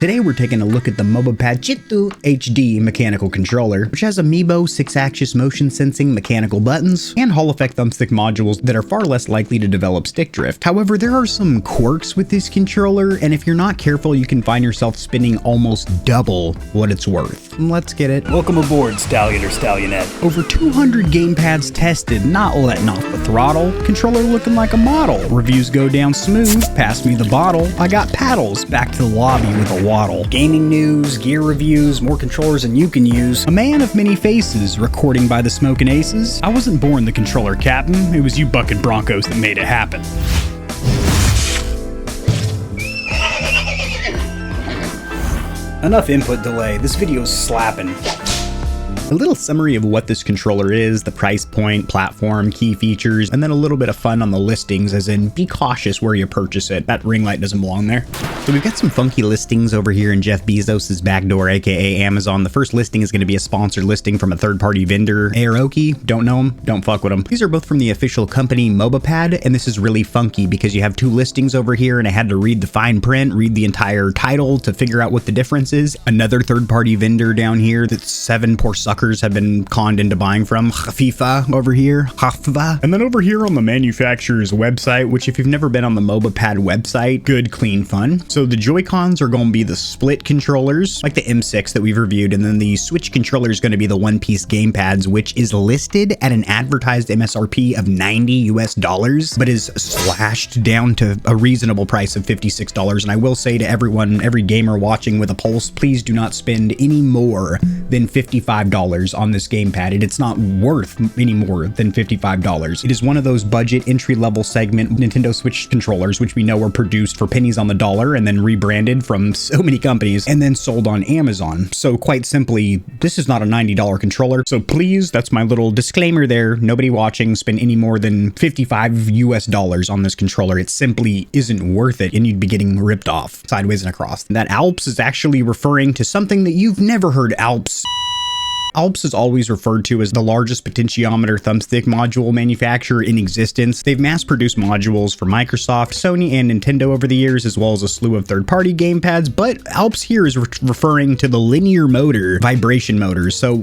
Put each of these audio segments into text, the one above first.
Today we're taking a look at the MobaPad Chitu HD mechanical controller, which has Amiibo 6-axis motion sensing mechanical buttons and Hall effect thumbstick modules that are far less likely to develop stick drift. However, there are some quirks with this controller, and if you're not careful, you can find yourself spending almost double what it's worth. Let's get it. Welcome aboard, Stallion or Stallionette. Over 200 gamepads tested, not letting off the throttle. Controller looking like a model. Reviews go down smooth. Pass me the bottle. I got paddles. Back to the lobby with a waddle. Gaming news, gear reviews, more controllers than you can use. A man of many faces, recording by the Smokin' Aces. I wasn't born the controller captain. It was you bucket Broncos that made it happen. Enough input delay. This video's slapping. A little summary of what this controller is, the price point, platform, key features, and then a little bit of fun on the listings, as in be cautious where you purchase it. That ring light doesn't belong there. So we've got some funky listings over here in Jeff Bezos' backdoor, aka Amazon. The first listing is going to be a sponsored listing from a third-party vendor, Aoki. Don't know them, don't fuck with them. These are both from the official company MobaPad, and this is really funky because you have two listings over here, and I had to read the fine print, read the entire title to figure out what the difference is. Another third-party vendor down here that 7 poor suckers have been conned into buying from, FIFA over here, and then over here on the manufacturer's website, which if you've never been on the MobaPad website, good, clean fun. So the Joy-Cons are going to be the split controllers, like the M6 that we've reviewed, and then the Switch controller is going to be the one-piece gamepads, which is listed at an advertised MSRP of $90 US, but is slashed down to a reasonable price of $56. And I will say to everyone, every gamer watching with a pulse, please do not spend any more than $55 on this gamepad. It's not worth any more than $55. It is one of those budget entry-level segment Nintendo Switch controllers, which we know were produced for pennies on the dollar and then rebranded from so many companies and then sold on Amazon. So quite simply, this is not a $90 controller. So please, that's my little disclaimer there. Nobody watching spend any more than $55 US on this controller. It simply isn't worth it, and you'd be getting ripped off sideways and across. That Alps is actually referring to something that you've never heard Alps. Alps is always referred to as the largest potentiometer thumbstick module manufacturer in existence. They've mass-produced modules for Microsoft, Sony, and Nintendo over the years, as well as a slew of third-party gamepads, but Alps here is referring to the linear motor vibration motors. So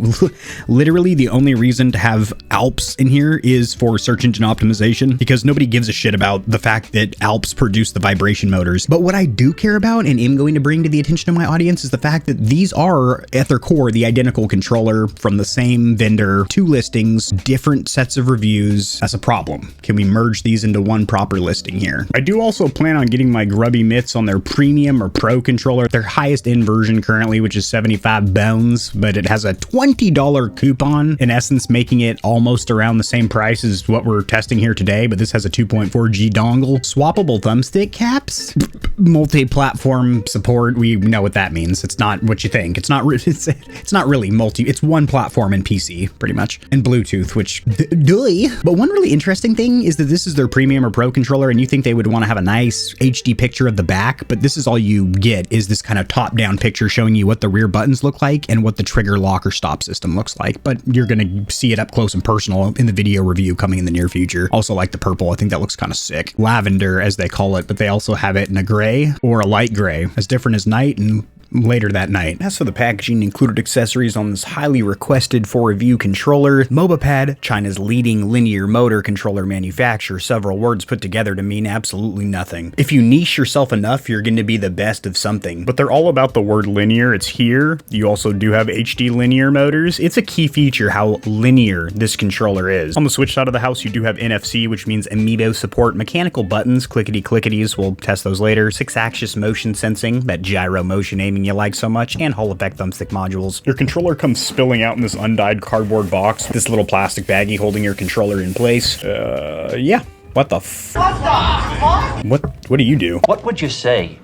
literally the only reason to have Alps in here is for search engine optimization, because nobody gives a shit about the fact that Alps produce the vibration motors. But what I do care about and am going to bring to the attention of my audience is the fact that these are, at their core, the identical controller from the same vendor, 2 listings, different sets of reviews. That's a problem. Can we merge these into one proper listing here? I do also plan on getting my grubby mitts on their premium or pro controller, their highest end version currently, which is 75 bones, but it has a $20 coupon, in essence making it almost around the same price as what we're testing here today, but this has a 2.4G dongle. Swappable thumbstick caps, multi-platform support. We know what that means. It's not what you think. It's not really multi. It's one platform and PC, pretty much, and Bluetooth, which but one really interesting thing is that this is their premium or pro controller, and you think they would want to have a nice HD picture of the back, but this is all you get is this kind of top-down picture showing you what the rear buttons look like and what the trigger lock or stop system looks like, but you're going to see it up close and personal in the video review coming in the near future. Also like the purple. I think that looks kind of sick. Lavender, as they call it, but they also have it in a gray or a light gray, as different as night and later that night. As for the packaging, included accessories on this highly requested for review controller. MobaPad, China's leading linear motor controller manufacturer, several words put together to mean absolutely nothing. If you niche yourself enough, you're going to be the best of something. But they're all about the word linear. It's here. You also do have HD linear motors. It's a key feature how linear this controller is. On the Switch side of the house, you do have NFC, which means Amiibo support, mechanical buttons, clickety-clickities, we'll test those later, 6-axis motion sensing, that gyro motion aiming you like so much, and Hall effect thumbstick modules. Your controller comes spilling out in this undyed cardboard box, this little plastic baggie holding your controller in place. Yeah. What the fuck? What do you do? What would you say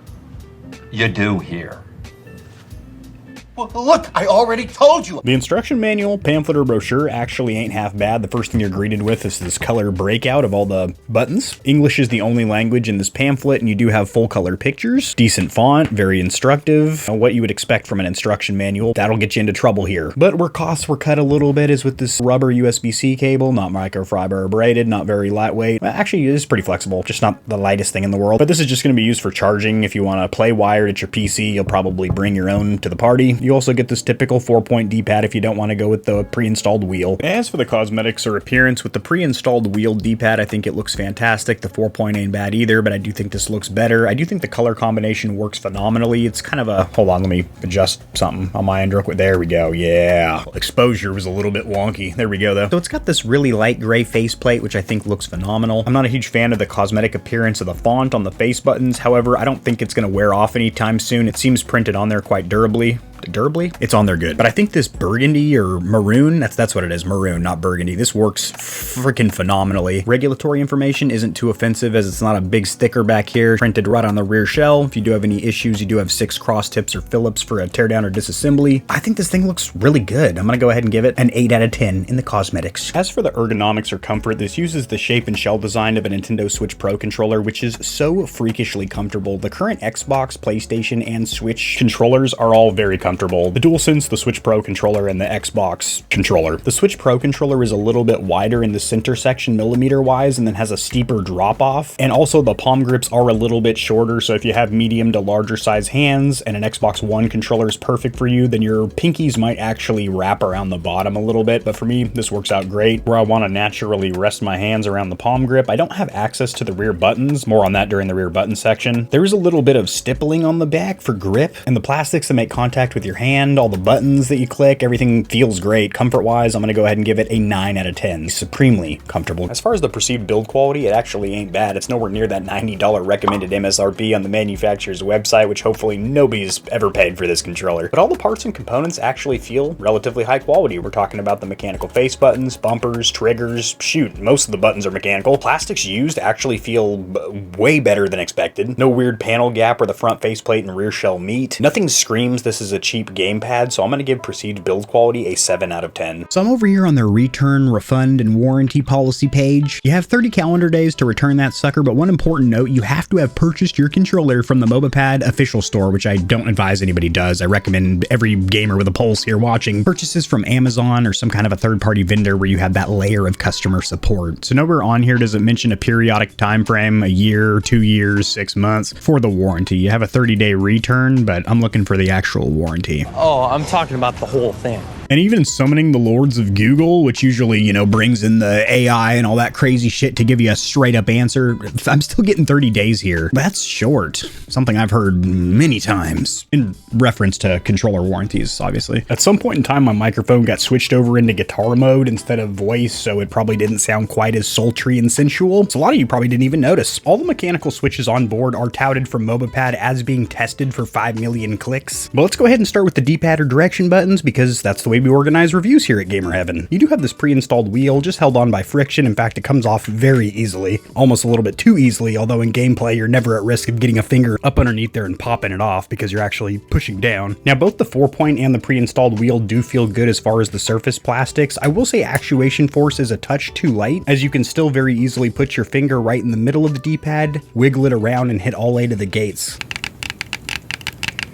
you do here? Well, look, I already told you. The instruction manual, pamphlet, or brochure actually ain't half bad. The first thing you're greeted with is this color breakout of all the buttons. English is the only language in this pamphlet, and you do have full color pictures. Decent font, very instructive. What you would expect from an instruction manual. That'll get you into trouble here. But where costs were cut a little bit is with this rubber USB-C cable, not microfiber or braided, not very lightweight. Well, actually, it is pretty flexible, just not the lightest thing in the world. But this is just going to be used for charging. If you want to play wired at your PC, you'll probably bring your own to the party. You also get this typical 4-point D-pad if you don't want to go with the pre-installed wheel. As for the cosmetics or appearance, with the pre-installed wheel D-pad, I think it looks fantastic. The 4-point ain't bad either, but I do think this looks better. I do think the color combination works phenomenally. It's kind of a, hold on, let me adjust something on my end real quick. There we go, yeah. Exposure was a little bit wonky. There we go though. So it's got this really light gray faceplate, which I think looks phenomenal. I'm not a huge fan of the cosmetic appearance of the font on the face buttons. However, I don't think it's going to wear off anytime soon. It seems printed on there quite durably. It's on there good. But I think this burgundy or maroon, that's what it is, maroon, not burgundy. This works freaking phenomenally. Regulatory information isn't too offensive as it's not a big sticker back here, printed right on the rear shell. If you do have any issues, you do have 6 cross tips or Phillips for a teardown or disassembly. I think this thing looks really good. I'm gonna go ahead and give it an 8 out of 10 in the cosmetics. As for the ergonomics or comfort, this uses the shape and shell design of a Nintendo Switch Pro controller, which is so freakishly comfortable. The current Xbox, PlayStation, and Switch controllers are all very comfortable. The DualSense, the Switch Pro controller, and the Xbox controller. The Switch Pro controller is a little bit wider in the center section millimeter-wise and then has a steeper drop-off. And also the palm grips are a little bit shorter, so if you have medium to larger size hands and an Xbox One controller is perfect for you, then your pinkies might actually wrap around the bottom a little bit. But for me, this works out great. Where I want to naturally rest my hands around the palm grip, I don't have access to the rear buttons. More on that during the rear button section. There is a little bit of stippling on the back for grip, and the plastics that make contact with your hand, all the buttons that you click, everything feels great. Comfort-wise, I'm going to go ahead and give it a 9 out of 10. Supremely comfortable. As far as the perceived build quality, it actually ain't bad. It's nowhere near that $90 recommended MSRP on the manufacturer's website, which hopefully nobody's ever paid for this controller. But all the parts and components actually feel relatively high quality. We're talking about the mechanical face buttons, bumpers, triggers. Shoot, most of the buttons are mechanical. Plastics used actually feel way better than expected. No weird panel gap where the front faceplate and rear shell meet. Nothing screams this is a cheap gamepad, so I'm going to give perceived build quality a 7 out of 10. So I'm over here on their return, refund, and warranty policy page. You have 30 calendar days to return that sucker, but one important note, you have to have purchased your controller from the MobaPad official store, which I don't advise anybody does. I recommend every gamer with a pulse here watching purchases from Amazon or some kind of a third-party vendor where you have that layer of customer support. So nowhere on here does it mention a periodic time frame, a year, 2 years, 6 months for the warranty. You have a 30-day return, but I'm looking for the actual warranty. Oh, I'm talking about the whole thing. And even summoning the lords of Google, which usually, you know, brings in the AI and all that crazy shit to give you a straight up answer, I'm still getting 30 days here. That's short. Something I've heard many times in reference to controller warranties, obviously. At some point in time, my microphone got switched over into guitar mode instead of voice, so it probably didn't sound quite as sultry and sensual. So a lot of you probably didn't even notice. All the mechanical switches on board are touted from MobaPad as being tested for 5 million clicks. But let's go ahead and start with the D-pad or direction buttons, because that's the way we organize reviews here at GamerHeaven. You do have this pre-installed wheel just held on by friction. In fact, it comes off very easily, almost a little bit too easily, although in gameplay you're never at risk of getting a finger up underneath there and popping it off because you're actually pushing down. Now both the 4-point and the pre-installed wheel do feel good as far as the surface plastics. I will say actuation force is a touch too light, as you can still very easily put your finger right in the middle of the D-pad, wiggle it around, and hit all 8 of the gates.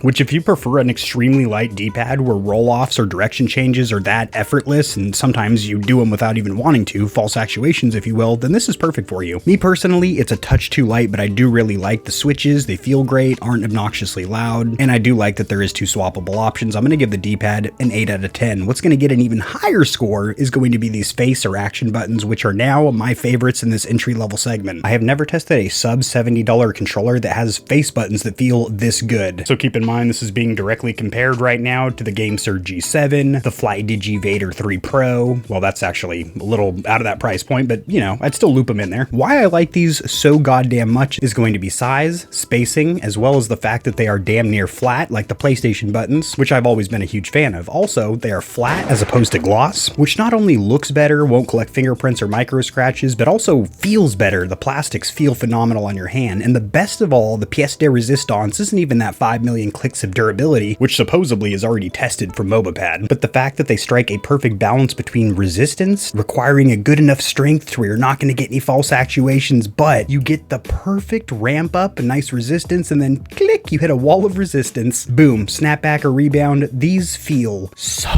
Which, if you prefer an extremely light D-pad where roll-offs or direction changes are that effortless, and sometimes you do them without even wanting to, false actuations if you will, then this is perfect for you. Me personally, it's a touch too light, but I do really like the switches. They feel great, aren't obnoxiously loud, and I do like that there is 2 swappable options. I'm going to give the D-pad an 8 out of 10. What's going to get an even higher score is going to be these face or action buttons, which are now my favorites in this entry-level segment. I have never tested a sub $70 controller that has face buttons that feel this good. So keep in mind, this is being directly compared right now to the GameSir G7, the FlyDigi Vader 3 Pro. Well, that's actually a little out of that price point, but you know, I'd still loop them in there. Why I like these so goddamn much is going to be size, spacing, as well as the fact that they are damn near flat like the PlayStation buttons, which I've always been a huge fan of. Also, they are flat as opposed to gloss, which not only looks better, won't collect fingerprints or micro scratches, but also feels better. The plastics feel phenomenal on your hand. And the best of all, the pièce de résistance isn't even that 5 million clicks of durability, which supposedly is already tested from MobaPad. But the fact that they strike a perfect balance between resistance, requiring a good enough strength to where you're not going to get any false actuations, but you get the perfect ramp up, a nice resistance, and then click, you hit a wall of resistance, boom, snapback or rebound. These feel so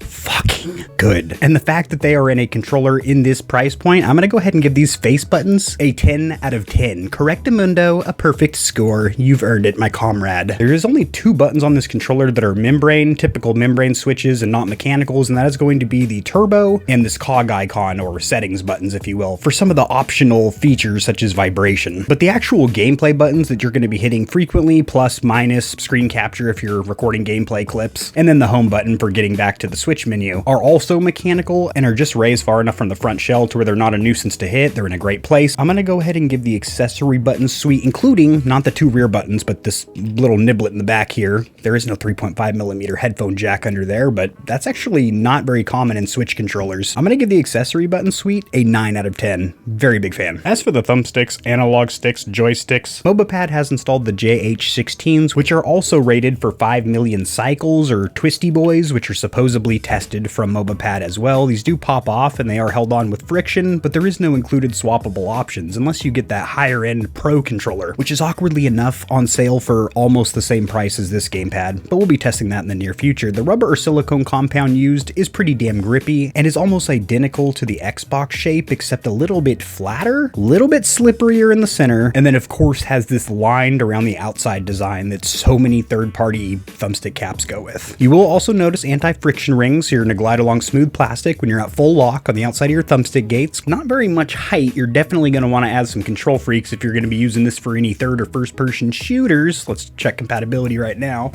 fucking good. And the fact that they are in a controller in this price point, I'm gonna go ahead and give these face buttons a 10 out of 10. Correctamundo, a perfect score. You've earned it, my comrade. There is only 2 buttons on this controller that are membrane, typical membrane switches and not mechanicals, and that is going to be the turbo and this cog icon, or settings buttons, if you will, for some of the optional features such as vibration. But the actual gameplay buttons that you're gonna be hitting frequently, plus, minus, screen capture if you're recording gameplay clips, and then the home button for getting back to the Switch menu, are also mechanical and are just raised far enough from the front shell to where they're not a nuisance to hit. They're in a great place. I'm gonna go ahead and give the accessory buttons suite, including not the 2 rear buttons, but this little niblet in the back here. There is no 3.5mm headphone jack under there, but that's actually not very common in Switch controllers. I'm gonna give the accessory button suite a 9 out of 10. Very big fan. As for the thumbsticks, analog sticks, joysticks, MobaPad has installed the JH16s, which are also rated for 5 million cycles, or twisty boys, which are supposedly tested from MobaPad as well. These do pop off and they are held on with friction, but there is no included swappable options unless you get that higher end Pro controller, which is awkwardly enough on sale for almost the same price as this gamepad, but we'll be testing that in the near future. The rubber or silicone compound used is pretty damn grippy and is almost identical to the Xbox shape, except a little bit flatter, a little bit slipperier in the center, and then of course has this lined around the outside design that so many third-party thumbstick caps go with. You will also notice anti-friction rings. You're going to glide along smooth plastic when you're at full lock on the outside of your thumbstick gates. Not very much height. You're definitely going to want to add some KontrolFreeks if you're going to be using this for any third or first person shooters. Let's check compatibility right now.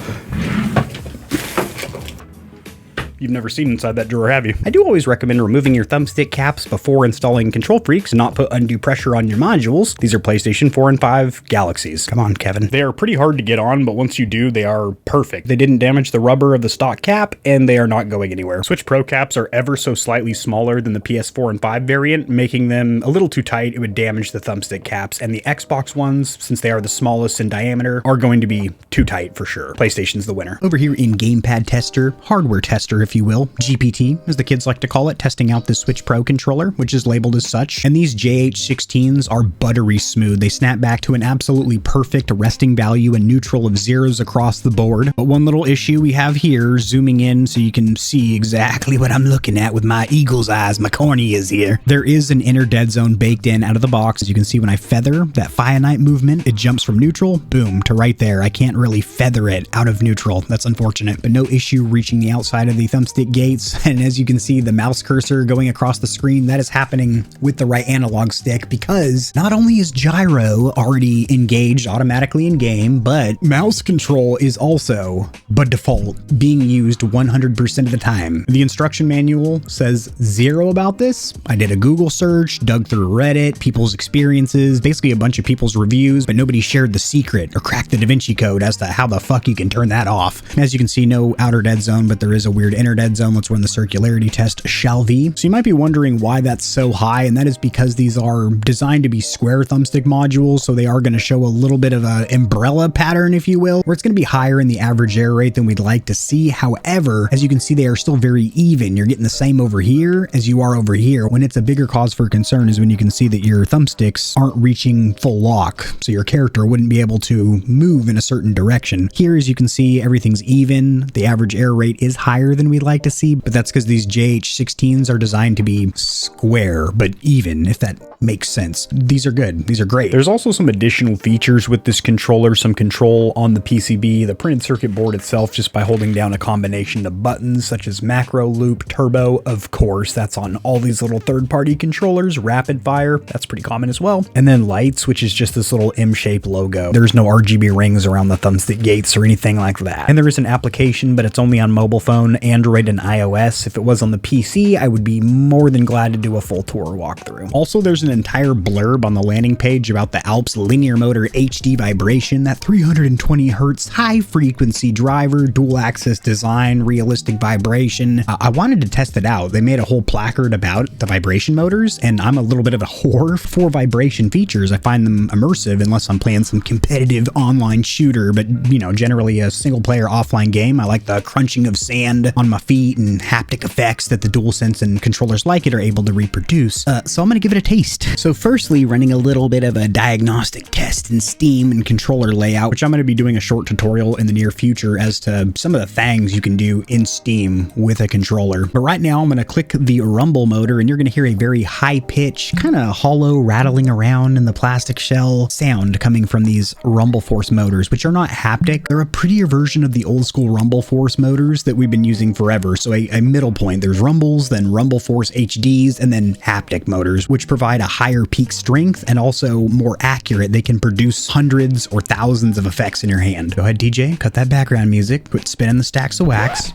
You've never seen inside that drawer, have you? I do always recommend removing your thumbstick caps before installing KontrolFreeks and not put undue pressure on your modules. These are PlayStation 4 and 5 Galaxies. Come on, Kevin. They are pretty hard to get on, but once you do, they are perfect. They didn't damage the rubber of the stock cap, and they are not going anywhere. Switch Pro caps are ever so slightly smaller than the PS4 and 5 variant, making them a little too tight. It would damage the thumbstick caps, and the Xbox ones, since they are the smallest in diameter, are going to be too tight for sure. PlayStation's the winner. Over here in Gamepad Tester, hardware tester, if you will, GPT, as the kids like to call it, testing out this Switch Pro controller, which is labeled as such. And these JH16s are buttery smooth. They snap back to an absolutely perfect resting value and neutral of zeros across the board. But one little issue we have here, zooming in so you can see exactly what I'm looking at with my eagle's eyes, my corneas here. There is an inner dead zone baked in out of the box. As you can see, when I feather that Fionite movement, it jumps from neutral, boom, to right there. I can't really feather it out of neutral. That's unfortunate, but no issue reaching the outside of the thumbstick gates. And as you can see, the mouse cursor going across the screen, that is happening with the right analog stick, because not only is gyro already engaged automatically in game, but mouse control is also, by default, being used 100% of the time. The instruction manual says 0 about this. I did a Google search, dug through Reddit, people's experiences, basically a bunch of people's reviews, but nobody shared the secret or cracked the Da Vinci Code as to how the fuck you can turn that off. As you can see, no outer dead zone, but there is a weird inner dead zone. Let's run the circularity test, shall we? So you might be wondering why that's so high, and that is because these are designed to be square thumbstick modules, so they are going to show a little bit of an umbrella pattern, if you will, where it's going to be higher in the average error rate than we'd like to see. However, as you can see, they are still very even. You're getting the same over here as you are over here. When it's a bigger cause for concern is when you can see that your thumbsticks aren't reaching full lock, so your character wouldn't be able to move in a certain direction. Here, as you can see, everything's even. The average error rate is higher than we'd like to see, but that's because these JH16s are designed to be square, but even, if that makes sense. These are good. These are great. There's also some additional features with this controller, some control on the PCB, the printed circuit board itself, just by holding down a combination of buttons such as macro, loop, turbo. Of course, that's on all these little third-party controllers. Rapid fire, that's pretty common as well. And then lights, which is just this little M-shaped logo. There's no RGB rings around the thumbstick gates or anything like that. And there is an application, but it's only on mobile phone and Android and iOS. If it was on the PC, I would be more than glad to do a full tour walkthrough. Also, there's an entire blurb on the landing page about the Alps linear motor HD vibration, that 320 Hertz high frequency driver, dual axis design, realistic vibration. I wanted to test it out. They made a whole placard about the vibration motors, and I'm a little bit of a whore for vibration features. I find them immersive unless I'm playing some competitive online shooter, but you know, generally a single player offline game. I like the crunching of sand on my feet and haptic effects that the DualSense and controllers like it are able to reproduce. So I'm gonna give it a taste. So firstly, running a little bit of a diagnostic test in Steam and controller layout, which I'm gonna be doing a short tutorial in the near future as to some of the things you can do in Steam with a controller. But right now I'm gonna click the rumble motor and you're gonna hear a very high pitch, kind of hollow rattling around in the plastic shell sound coming from these Rumble Force motors, which are not haptic. They're a prettier version of the old school Rumble Force motors that we've been using forever. So a middle point. There's rumbles, then Rumble Force HDs, and then haptic motors, which provide a higher peak strength and also more accurate. They can produce hundreds or thousands of effects in your hand. Go ahead, DJ, cut that background music, quit spinning the stacks of wax.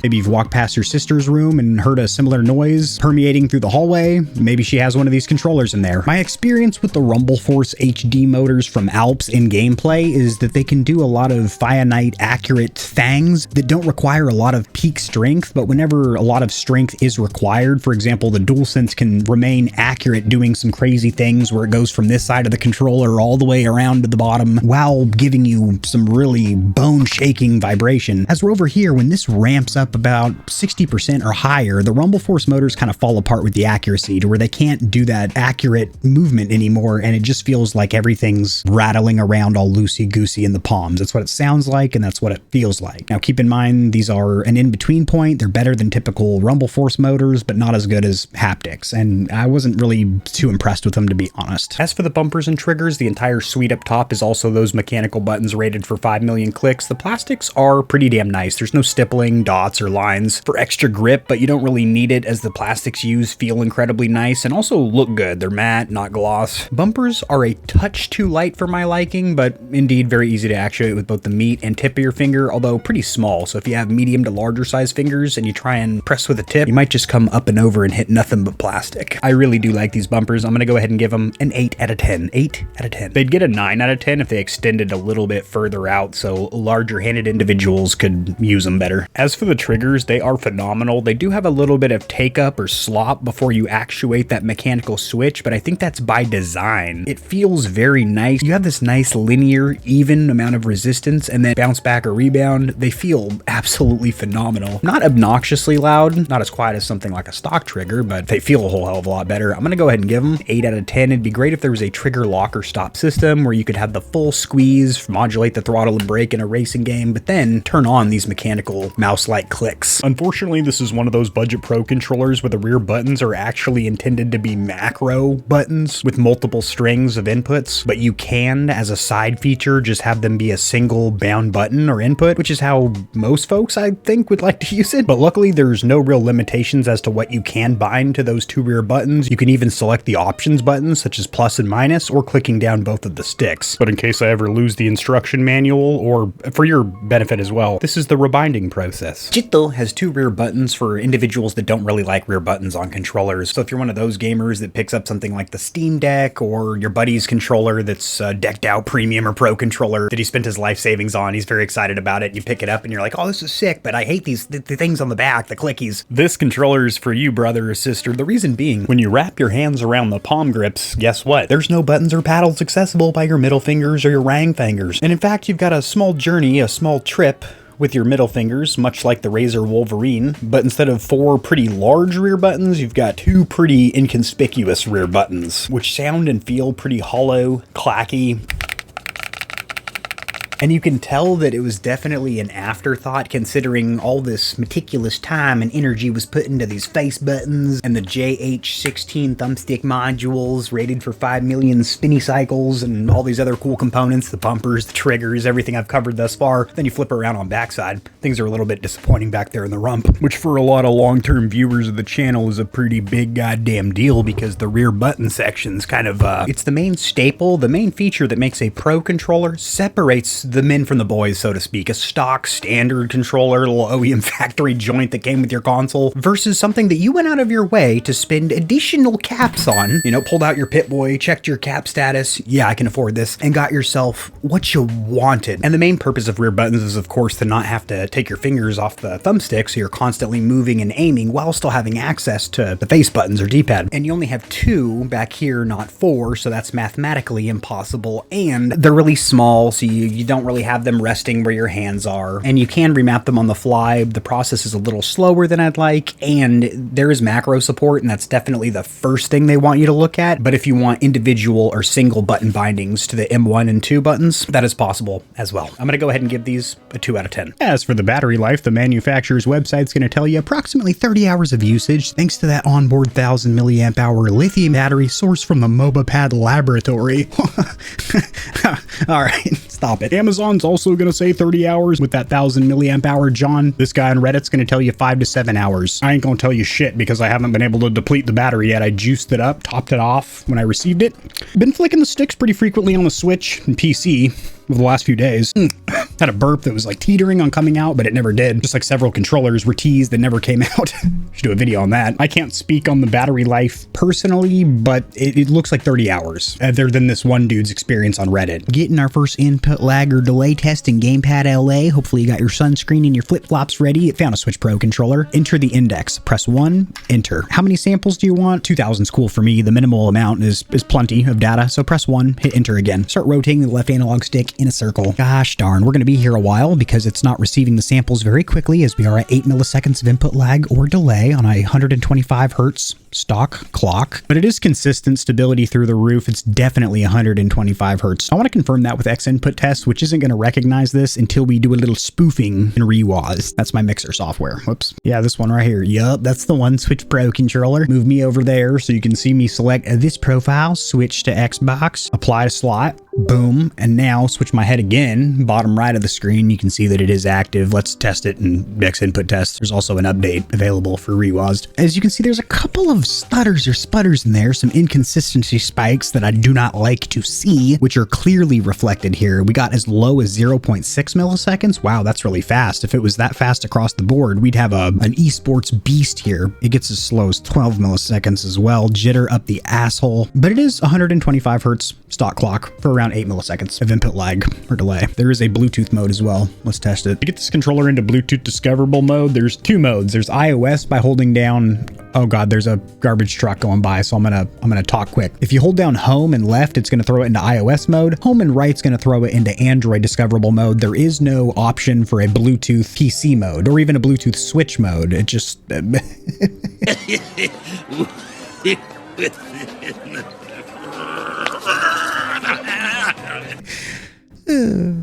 Maybe you've walked past your sister's room and heard a similar noise permeating through the hallway. Maybe she has one of these controllers in there. My experience with the Rumble Force HD motors from Alps in gameplay is that they can do a lot of finite accurate things that don't require a lot of peak strength, but whenever a lot of strength is required, for example, the DualSense can remain accurate doing some crazy things where it goes from this side of the controller all the way around to the bottom while giving you some really bone-shaking vibration. As we're over here, when this ramps up about 60% or higher, the Rumble Force motors kind of fall apart with the accuracy to where they can't do that accurate movement anymore, and it just feels like everything's rattling around all loosey-goosey in the palms. That's what it sounds like, and that's what it feels like. Now keep in mind, these are an in-between point. They're better than typical Rumble Force motors, but not as good as haptics, and I wasn't really too impressed with them, to be honest. As for the bumpers and triggers, the entire suite up top is also those mechanical buttons rated for 5 million clicks. The plastics are pretty damn nice. There's no stippling, dots, or lines for extra grip, but you don't really need it as the plastics used feel incredibly nice and also look good. They're matte, not gloss. Bumpers are a touch too light for my liking, but indeed very easy to actuate with both the meat and tip of your finger, although pretty small. So if you have medium to larger size fingers and you try and press with a tip, you might just come up and over and hit nothing but plastic. I really do like these bumpers. I'm gonna go ahead and give them an 8 out of 10. 8 out of 10. They'd get a 9 out of 10 if they extended a little bit further out so larger handed individuals could use them better. As for the triggers, they are phenomenal. They do have a little bit of take up or slop before you actuate that mechanical switch, but I think that's by design. It feels very nice. You have this nice linear, even amount of resistance and then bounce back or rebound. They feel absolutely phenomenal. Not obnoxiously loud, not as quiet as something like a stock trigger, but they feel a whole hell of a lot better. I'm gonna go ahead and give them 8 out of 10. It'd be great if there was a trigger lock or stop system where you could have the full squeeze, modulate the throttle and brake in a racing game, but then turn on these mechanical mouse-like clicks. Unfortunately, this is one of those budget pro controllers where the rear buttons are actually intended to be macro buttons with multiple strings of inputs, but you can, as a side feature, just have them be a single bound button or input, which is how most folks, I think, would like to use it. But luckily, there's no real limitations as to what you can bind to those two rear buttons. You can even select the options buttons, such as plus and minus, or clicking down both of the sticks. But in case I ever lose the instruction manual, or for your benefit as well, this is the rebinding process. Chitu has two rear buttons for individuals that don't really like rear buttons on controllers. So if you're one of those gamers that picks up something like the Steam Deck or your buddy's controller that's decked out premium or pro controller that he spent his life savings on, he's very excited about it. You pick it up and you're like, oh, this is sick, but I hate these the things on the back, the clickies. This controller is for you, brother or sister. The reason being, when you wrap your hands around the palm grips, guess what? There's no buttons or paddles accessible by your middle fingers or your ring fingers. And in fact, you've got a small journey, a small trip with your middle fingers, much like the Razer Wolverine, but instead of 4 pretty large rear buttons, you've got 2 pretty inconspicuous rear buttons, which sound and feel pretty hollow, clacky. And you can tell that it was definitely an afterthought considering all this meticulous time and energy was put into these face buttons and the JH16 thumbstick modules rated for 5 million spinny cycles and all these other cool components, the bumpers, the triggers, everything I've covered thus far. Then you flip around on backside. Things are a little bit disappointing back there in the rump, which for a lot of long-term viewers of the channel is a pretty big goddamn deal because the rear button section's kind of, it's the main staple, the main feature that makes a pro controller, separates the men from the boys, so to speak. A stock standard controller, little OEM factory joint that came with your console versus something that you went out of your way to spend additional caps on. You know, pulled out your Pip-Boy, checked your cap status, yeah, I can afford this, and got yourself what you wanted. And the main purpose of rear buttons is, of course, to not have to take your fingers off the thumbstick so you're constantly moving and aiming while still having access to the face buttons or D-pad. And you only have 2 back here, not 4, so that's mathematically impossible. And they're really small, so you don't really have them resting where your hands are. And you can remap them on the fly. The process is a little slower than I'd like, and there is macro support, and that's definitely the first thing they want you to look at. But if you want individual or single button bindings to the M1 and 2 buttons, that is possible as well. I'm going to go ahead and give these a 2 out of 10. As for the battery life, the manufacturer's website's going to tell you approximately 30 hours of usage thanks to that onboard 1000 milliamp hour lithium battery sourced from the MobaPad laboratory. All right, stop it. Amazon's also going to say 30 hours with that 1000 milliamp hour John. This guy on Reddit's going to tell you 5 to 7 hours. I ain't going to tell you shit because I haven't been able to deplete the battery yet. I juiced it up, topped it off when I received it. Been flicking the sticks pretty frequently on the Switch and PC over the last few days. Had a burp that was like teetering on coming out, but it never did. Just like several controllers were teased that never came out. Should do a video on that. I can't speak on the battery life personally, but it looks like 30 hours, other than this one dude's experience on Reddit. Getting our first input lag or delay test in GamePad LA. Hopefully you got your sunscreen and your flip-flops ready. It found a Switch Pro controller. Enter the index. Press 1, enter. How many samples do you want? 2000's cool for me. The minimal amount is plenty of data, so press 1, hit enter again. Start rotating the left analog stick in a circle. Gosh darn, we're going to be here a while because it's not receiving the samples very quickly as we are at 8 milliseconds of input lag or delay on a 125 hertz stock clock, but it is consistent stability through the roof. It's definitely 125 hertz. I want to confirm that with X input test, which isn't going to recognize this until we do a little spoofing in Rewaz. That's my mixer software. Whoops. Yeah, this one right here. Yup, that's the one. Switch Pro controller. Move me over there so you can see me select this profile, switch to Xbox, apply to slot. Boom. And now switch my head again, bottom right of the screen. You can see that it is active. Let's test it in X input test. There's also an update available for Rewaz. As you can see, there's a couple of stutters or sputters in there, some inconsistency spikes that I do not like to see, which are clearly reflected here. We got as low as 0.6 milliseconds. Wow, that's really fast. If it was that fast across the board, we'd have an esports beast here. It gets as slow as 12 milliseconds as well. Jitter up the asshole, but it is 125 hertz stock clock for around 8 milliseconds of input lag or delay. There is a Bluetooth mode as well. Let's test it. To get this controller into Bluetooth discoverable mode, there's 2 modes. There's iOS by holding down, oh god, there's a garbage truck going by, so I'm gonna talk quick. If you hold down home and left, it's gonna throw it into iOS mode. Home and right's gonna throw it into Android discoverable mode. There is no option for a Bluetooth PC mode or even a Bluetooth Switch mode. It just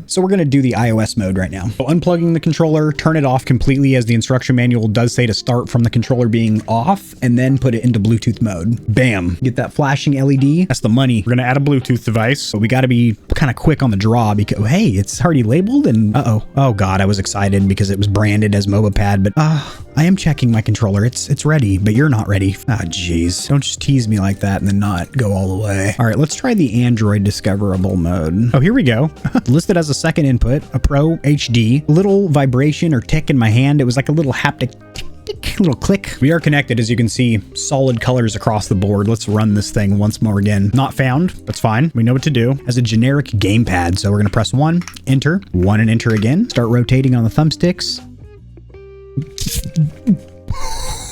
So we're going to do the iOS mode right now. So unplugging the controller, turn it off completely as the instruction manual does say to start from the controller being off and then put it into Bluetooth mode. Bam. Get that flashing LED. That's the money. We're going to add a Bluetooth device, but we got to be kind of quick on the draw because, hey, it's already labeled and oh god, I was excited because it was branded as MobaPad, but I am checking my controller. It's ready, but you're not ready. Ah, jeez. Don't just tease me like that and then not go all the way. All right, let's try the Android discoverable mode. Oh, here we go. Listed as a second input, a Pro HD. Little vibration or tick in my hand. It was like a little haptic tick, little click. We are connected, as you can see, solid colors across the board. Let's run this thing once more again. Not found. That's fine. We know what to do. As a generic gamepad, so we're going to press 1, enter, 1 and enter again. Start rotating on the thumbsticks.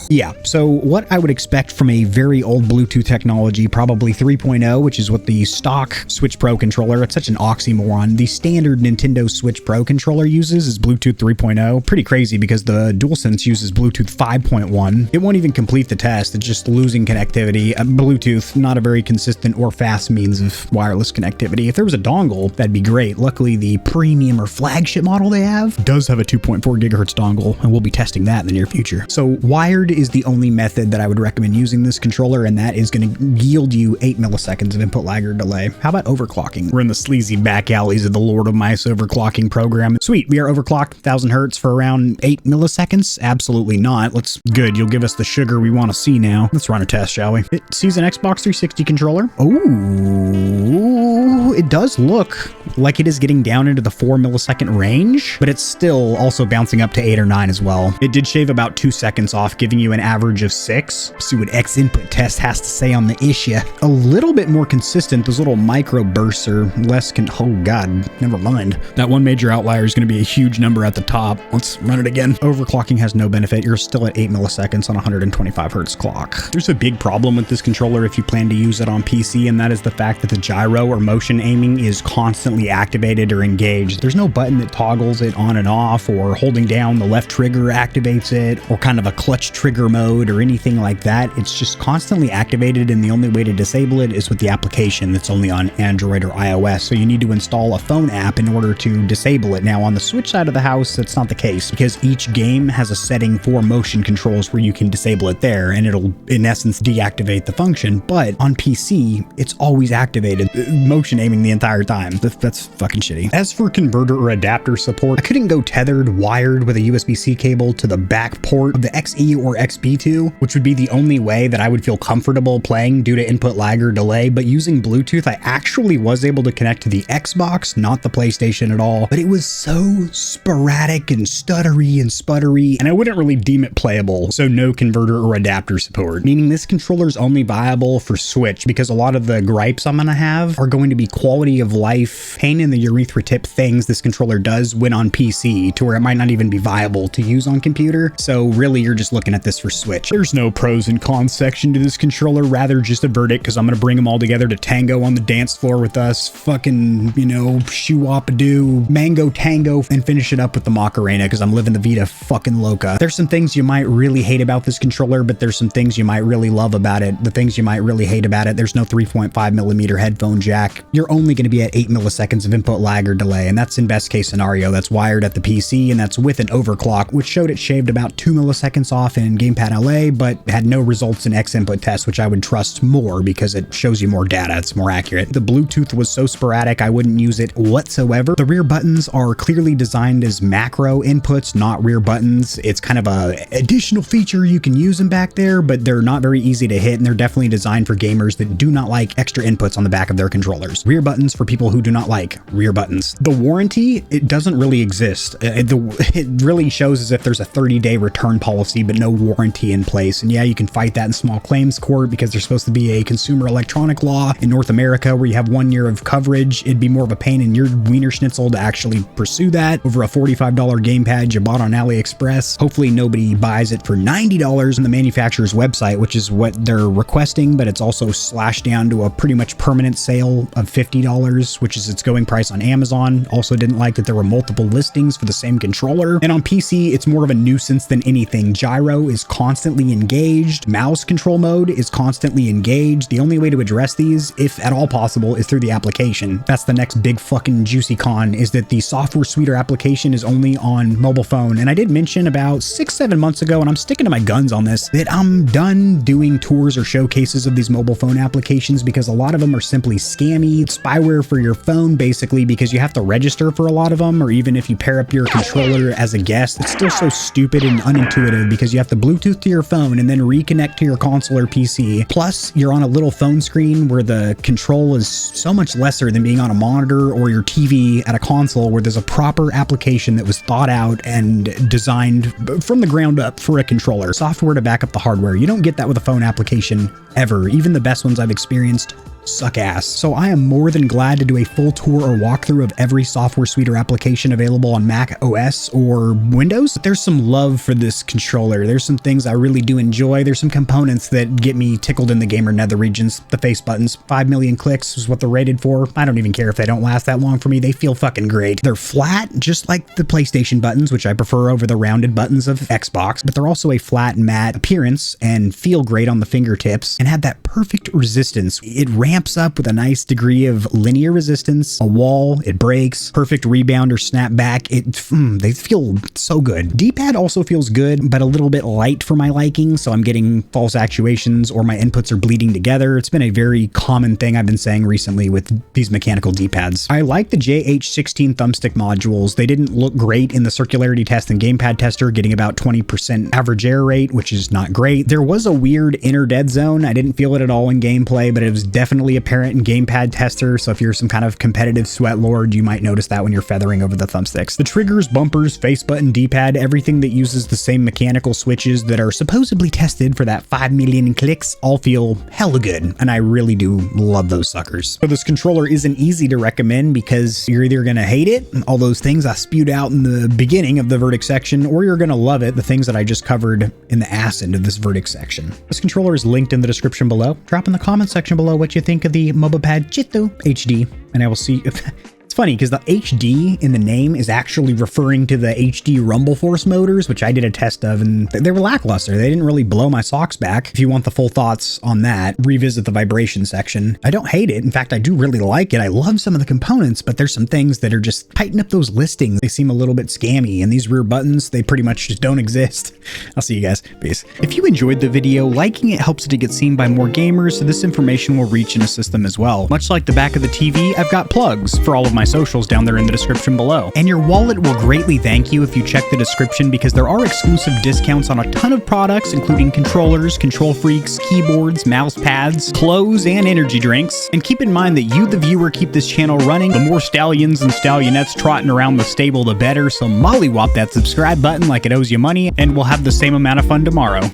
Yeah, so what I would expect from a very old Bluetooth technology, probably 3.0, which is what the stock Switch Pro controller, it's such an oxymoron. The standard Nintendo Switch Pro controller uses is Bluetooth 3.0. Pretty crazy because the DualSense uses Bluetooth 5.1. It won't even complete the test. It's just losing connectivity. Bluetooth, not a very consistent or fast means of wireless connectivity. If there was a dongle, that'd be great. Luckily, the premium or flagship model they have does have a 2.4 gigahertz dongle, and we'll be testing that in the near future. So wired is the only method that I would recommend using this controller, and that is going to yield you 8 milliseconds of input lag or delay. How about overclocking? We're in the sleazy back alleys of the Lord of Mice overclocking program. Sweet, we are overclocked 1000 hertz for around 8 milliseconds? Absolutely not. Good, you'll give us the sugar we want to see now. Let's run a test, shall we? It sees an Xbox 360 controller. Oh, it does look like it is getting down into the 4 millisecond range, but it's still also bouncing up to 8 or 9 as well. It did shave about 2 seconds off, giving you an average of 6. See what X input test has to say on the issue. A little bit more consistent. Those little micro bursts are less oh god, never mind. That one major outlier is going to be a huge number at the top. Let's run it again. Overclocking has no benefit. You're still at 8 milliseconds on 125 hertz clock. There's a big problem with this controller if you plan to use it on PC, and that is the fact that the gyro or motion aiming is constantly activated or engaged. There's no button that toggles it on and off, or holding down the left trigger activates it, or kind of a clutch trigger mode or anything like that. It's just constantly activated, and the only way to disable it is with the application that's only on Android or iOS. So you need to install a phone app in order to disable it. Now on the Switch side of the house, that's not the case because each game has a setting for motion controls where you can disable it there, and it'll in essence deactivate the function. But on PC, it's always activated, motion aiming the entire time. That's fucking shitty. As for converter or adapter support, I couldn't go tethered wired with a USB-C cable to the back port of the XE or XB2, which would be the only way that I would feel comfortable playing due to input lag or delay. But using Bluetooth, I actually was able to connect to the Xbox, not the PlayStation at all. But it was so sporadic and stuttery and sputtery, and I wouldn't really deem it playable. So no converter or adapter support, meaning this controller is only viable for Switch because a lot of the gripes I'm gonna have are going to be quality of life, pain in the urethra tip things this controller does when on PC, to where it might not even be viable to use on computer. So really, you're just looking at this for Switch. There's no pros and cons section to this controller, rather just a verdict, because I'm gonna bring them all together to tango on the dance floor with us, fucking, you know, shoo-wop-a-doo, mango tango, and finish it up with the Macarena, because I'm living the Vita fucking loca. There's some things you might really hate about this controller, but there's some things you might really love about it. The things you might really hate about it, there's no 3.5 millimeter headphone jack. You're only going to be at 8 milliseconds of input lag or delay, and that's in best case scenario. That's wired at the PC, and that's with an overclock, which showed it shaved about 2 milliseconds off in Gamepad LA, but had no results in X input tests, which I would trust more because it shows you more data. It's more accurate. The Bluetooth was so sporadic, I wouldn't use it whatsoever. The rear buttons are clearly designed as macro inputs, not rear buttons. It's kind of a additional feature. You can use them back there, but they're not very easy to hit, and they're definitely designed for gamers that do not like extra inputs on the back of their controllers. Rear buttons for people who do not like rear buttons. The warranty, it doesn't really exist. It really shows as if there's a 30-day return policy, but no warranty in place. And yeah, you can fight that in small claims court because there's supposed to be a consumer electronic law in North America where you have 1 year of coverage. It'd be more of a pain in your wiener schnitzel to actually pursue that over a $45 gamepad you bought on AliExpress. Hopefully nobody buys it for $90 on the manufacturer's website, which is what they're requesting, but it's also slashed down to a pretty much permanent sale of $50, which is its going price on Amazon. Also didn't like that there were multiple listings for the same controller. And on PC, it's more of a nuisance than anything. Gyro is constantly engaged. Mouse control mode is constantly engaged. The only way to address these, if at all possible, is through the application. That's the next big fucking juicy con, is that the software suite or application is only on mobile phone. And I did mention about 6-7 months ago, and I'm sticking to my guns on this, that I'm done doing tours or showcases of these mobile phone applications because a lot of them are simply scammy spyware for your phone, basically, because you have to register for a lot of them, or even if you pair up your controller as a guest, it's still so stupid and unintuitive because you have to Bluetooth to your phone and then reconnect to your console or PC. Plus, you're on a little phone screen where the control is so much lesser than being on a monitor or your TV at a console where there's a proper application that was thought out and designed from the ground up for a controller. Software to back up the hardware. You don't get that with a phone application ever. Even the best ones I've experienced suck ass. So I am more than glad to do a full tour or walkthrough of every software suite or application available on Mac OS or Windows. But there's some love for this controller. There's some things I really do enjoy. There's some components that get me tickled in the gamer nether regions. The face buttons, 5 million clicks is what they're rated for. I don't even care if they don't last that long for me. They feel fucking great. They're flat, just like the PlayStation buttons, which I prefer over the rounded buttons of Xbox, but they're also a flat matte appearance and feel great on the fingertips and have that perfect resistance. It ramps up with a nice degree of linear resistance, a wall, it breaks, perfect rebound or snap back. They feel so good. Dpad also feels good, but a little bit light for my liking, so I'm getting false actuations or my inputs are bleeding together. It's been a very common thing I've been saying recently with these mechanical D-pads. I like the JH16 thumbstick modules. They didn't look great in the circularity test and gamepad tester, getting about 20% average error rate, which is not great. There was a weird inner dead zone. I didn't feel it at all in gameplay, but it was definitely apparent in gamepad tester, so if you're some kind of competitive sweat lord, you might notice that when you're feathering over the thumbsticks. The triggers, bumpers, face button, D-pad, everything that uses the same mechanical switches that are supposedly tested for that 5 million clicks all feel hella good, and I really do love those suckers. So this controller isn't easy to recommend because you're either gonna hate it, all those things I spewed out in the beginning of the verdict section, or you're gonna love it, the things that I just covered in the ass end of this verdict section. This controller is linked in the description below. Drop in the comment section below what you think of the MobaPad Chitu HD, and I will see if it's funny because the HD in the name is actually referring to the HD Rumble Force motors, which I did a test of, and they were lackluster. They didn't really blow my socks back. If you want the full thoughts on that, revisit the vibration section. I don't hate it. In fact, I do really like it. I love some of the components, but there's some things that are just tighten up those listings. They seem a little bit scammy, and these rear buttons, they pretty much just don't exist. I'll see you guys. Peace. If you enjoyed the video, liking it helps it to get seen by more gamers, so this information will reach and assist them as well. Much like the back of the TV, I've got plugs for all of my socials down there in the description below. And your wallet will greatly thank you if you check the description, because there are exclusive discounts on a ton of products, including controllers, KontrolFreeks, keyboards, mouse pads, clothes, and energy drinks. And keep in mind that you, the viewer, keep this channel running. The more stallions and stallionettes trotting around the stable, the better. So mollywop that subscribe button like it owes you money, and we'll have the same amount of fun tomorrow.